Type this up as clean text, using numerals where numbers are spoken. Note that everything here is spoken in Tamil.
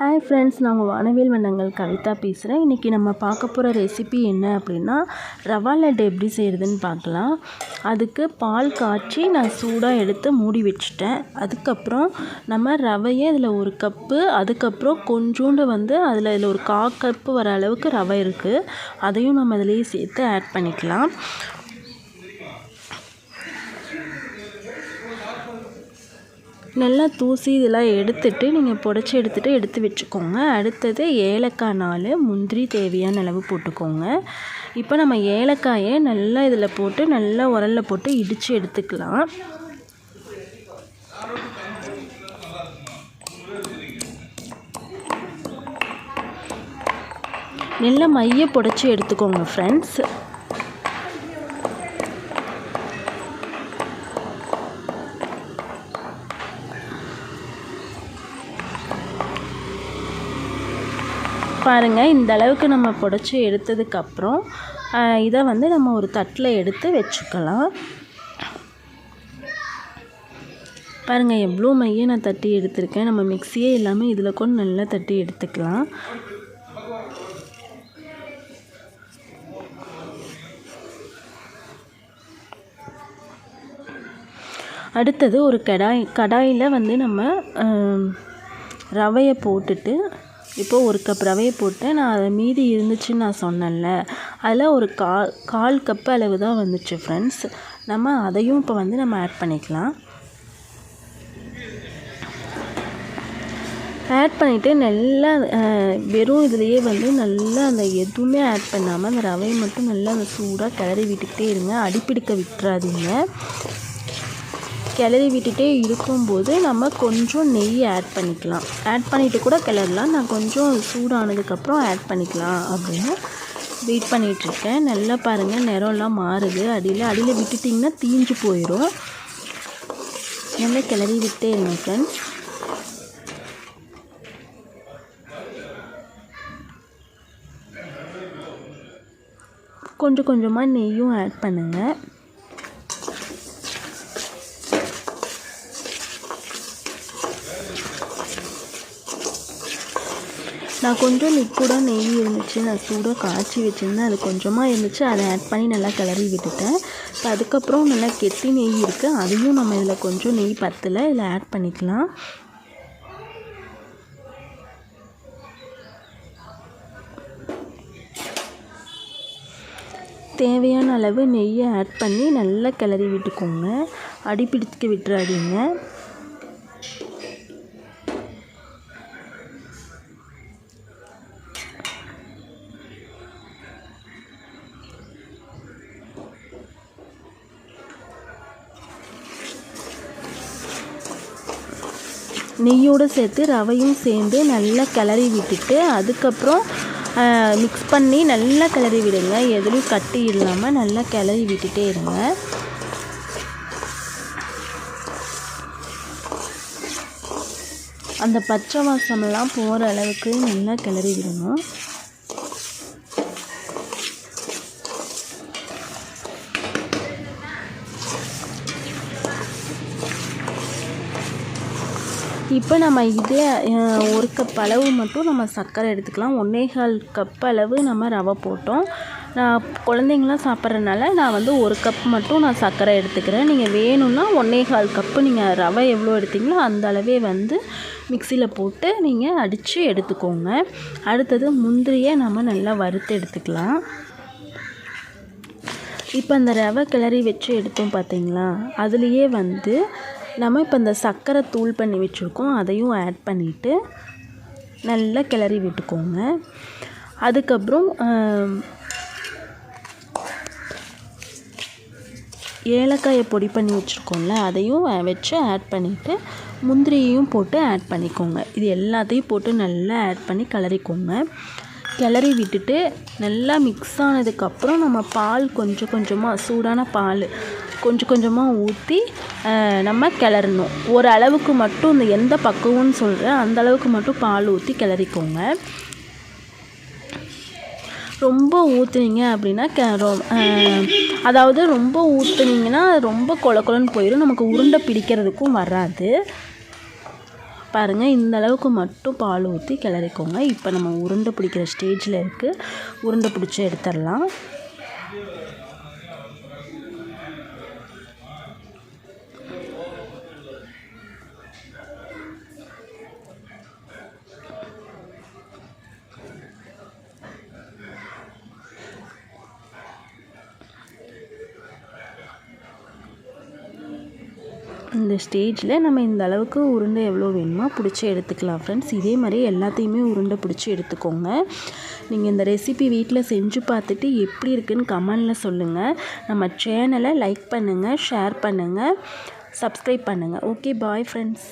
ஹாய் ஃப்ரெண்ட்ஸ், நான் உங்கள் வானவில் வண்ணங்கள் கவிதா பேசுகிறேன். இன்றைக்கி நம்ம பார்க்க போகிற ரெசிபி என்ன அப்படின்னா, ரவா லட்டு எப்படி செய்கிறதுன்னு பார்க்கலாம். அதுக்கு பால் காய்ச்சி நான் சூடாக எடுத்து மூடி வச்சுட்டேன். அதுக்கப்புறம் நம்ம ரவையை இதில் 1 கப்பு, அதுக்கப்புறம் கொஞ்சோண்டு இதில் ஒரு 1/4 கப்பு வர அளவுக்கு ரவை இருக்குது. அதையும் நம்ம இதிலேயே சேர்த்து ஆட் பண்ணிக்கலாம். நல்லா தூசி இதெல்லாம் எடுத்துட்டு நீங்கள் புடைச்சி எடுத்து வச்சுக்கோங்க. அடுத்தது ஏலக்காய் 4, முந்திரி தேவையான அளவு போட்டுக்கோங்க. இப்போ நம்ம ஏலக்காயை நல்லா இதில் போட்டு நல்லா உரலில் போட்டு இடித்து எடுத்துக்கலாம். நல்லா மைய புடைச்சி எடுத்துக்கோங்க ஃப்ரெண்ட்ஸ். பாருங்கள், இந்த அளவுக்கு நம்ம புடைச்சி எடுத்ததுக்கப்புறம் இதை நம்ம ஒரு தட்டில் எடுத்து வச்சுக்கலாம். பாருங்கள், எவ்வளோ மைய நான் தட்டி எடுத்திருக்கேன். நம்ம மிக்சியே இல்லாமல் இதில் கூட நல்லா தட்டி எடுத்துக்கலாம். அடுத்தது ஒரு கடாயில் நம்ம ரவையை போட்டுட்டு, இப்போது 1 கப் ரவையை போட்டு நான் அதை மீதி இருந்துச்சுன்னு நான் சொன்னேன்ல, அதில் ஒரு 1/4 கப் அளவு தான் வந்துச்சு ஃப்ரெண்ட்ஸ். நம்ம அதையும் இப்போ நம்ம ஆட் பண்ணிக்கலாம். ஆட் பண்ணிவிட்டு நல்லா வெறும் இதுலேயே நல்லா அந்த எதுவுமே ஆட் பண்ணாமல் அந்த ரவையை மட்டும் நல்லா அந்த சூடாக கிளறி விட்டுக்கிட்டே இருங்க. அடிப்பிடிக்க விட்டுறாதீங்க. கிளறி விட்டுட்டே இருக்கும்போது நம்ம கொஞ்சம் நெய் ஆட் பண்ணிக்கலாம். ஆட் பண்ணிவிட்டு கூட கிளறலாம். நான் கொஞ்சம் சூடானதுக்கப்புறம் ஆட் பண்ணிக்கலாம் அப்படின்னு வெயிட் பண்ணிகிட்ருக்கேன். நல்லா பாருங்கள், நிறம்லாம் மாறுது. அடியில் விட்டுட்டிங்கன்னா தீஞ்சு போயிடும். நல்லா கிளறி விட்டே இருங்க ஃப்ரெண்ட்ஸ். கொஞ்சம் கொஞ்சமாக நெய்யும் ஆட் பண்ணுங்கள். நான் கொஞ்சம் லிக்விடாக நெய் இருந்துச்சு, நான் சூடாக காய்ச்சி வச்சுருந்தேன். அது கொஞ்சமாக இருந்துச்சு, அதை ஆட் பண்ணி நல்லா கிளறி விட்டுட்டேன். இப்போ அதுக்கப்புறம் நல்லா கெட்டி நெய் இருக்குது, அதையும் நம்ம இதில் கொஞ்சம் நெய் பத்தலை, இதில் ஆட் பண்ணிக்கலாம். தேவையான அளவு நெய்யை ஆட் பண்ணி நல்லா கிளறி விட்டுக்கோங்க. அடிப்பிடிக்க விட்டுறாதீங்க. நெய்யோடு சேர்த்து ரவையும் சேர்ந்து நல்லா கிளறி விட்டுட்டு, அதுக்கப்புறம் மிக்ஸ் பண்ணி நல்லா கிளறி விடுங்க. எதுலேயும் கட்டி இல்லாமல் நல்லா கிளறி விட்டுட்டே இருங்க. அந்த பச்சை வாசமெல்லாம் போகிற அளவுக்கு நல்லா கிளறி விடணும். இப்போ நம்ம இதே 1 கப் அளவு மட்டும் நம்ம சர்க்கரை எடுத்துக்கலாம். 1/4 கப் அளவு நம்ம ரவை போட்டோம். நான் குழந்தைங்களாம் சாப்பிட்றதுனால நான் 1 கப் மட்டும் நான் சர்க்கரை எடுத்துக்கிறேன். நீங்கள் வேணும்னா 1/4 கப்பு நீங்கள் ரவை எவ்வளோ எடுத்தீங்களோ அந்த அளவே மிக்சியில் போட்டு நீங்கள் அடித்து எடுத்துக்கோங்க. அடுத்தது முந்திரியை நம்ம நல்லா வறுத்து எடுத்துக்கலாம். இப்போ அந்த ரவை கிளறி வச்சு எடுத்தோம் பார்த்தீங்களா, அதுலேயே நம்ம இப்போ இந்த சர்க்கரை தூள் பண்ணி வச்சுருக்கோம், அதையும் ஆட் பண்ணிவிட்டு நல்லா கிளறி விட்டுக்கோங்க. அதுக்கப்புறம் ஏலக்காயை பொடி பண்ணி வச்சுருக்கோம்ல, அதையும் வச்சு ஆட் பண்ணிவிட்டு முந்திரியையும் போட்டு ஆட் பண்ணிக்கோங்க. இது எல்லாத்தையும் போட்டு நல்லா ஆட் பண்ணி கிளறிக்கோங்க. கிளறி விட்டுட்டு நல்லா மிக்ஸ் ஆனதுக்கப்புறம் நம்ம பால் கொஞ்சம் கொஞ்சமாக, சூடான பால் கொஞ்சம் கொஞ்சமாக ஊற்றி நம்ம கிளறணும். ஒரு அளவுக்கு மட்டும், இந்த எந்த பக்குவம்னு சொல்கிறேன் அந்த அளவுக்கு மட்டும் பால் ஊற்றி கிளறிக்கோங்க. ரொம்ப ஊற்றுனீங்க அப்படின்னா அதாவது ரொம்ப ஊற்றுனீங்கன்னா ரொம்ப கொல கொலன்னு போயிடும், நமக்கு உருண்டை பிடிக்கிறதுக்கும் வராது. பாருங்கள், இந்த அளவுக்கு மட்டும் பால் ஊற்றி கிளறிக்கோங்க. இப்போ நம்ம உருண்டை பிடிக்கிற ஸ்டேஜில் இருக்குது. உருண்டை பிடிச்சி எடுத்துடலாம். இந்த ஸ்டேஜில் நம்ம இந்த அளவுக்கு உருண்டை எவ்வளோ வேணுமோ பிடிச்சி எடுத்துக்கலாம் ஃப்ரெண்ட்ஸ். இதே மாதிரி எல்லாத்தையுமே உருண்டை பிடிச்சி எடுத்துக்கோங்க. நீங்கள் இந்த ரெசிபி வீட்டில் செஞ்சு பார்த்துட்டு எப்படி இருக்குன்னு கமெண்டில் சொல்லுங்கள். நம்ம சேனலை லைக் பண்ணுங்கள், ஷேர் பண்ணுங்கள், சப்ஸ்கிரைப் பண்ணுங்கள். Okay, bye friends.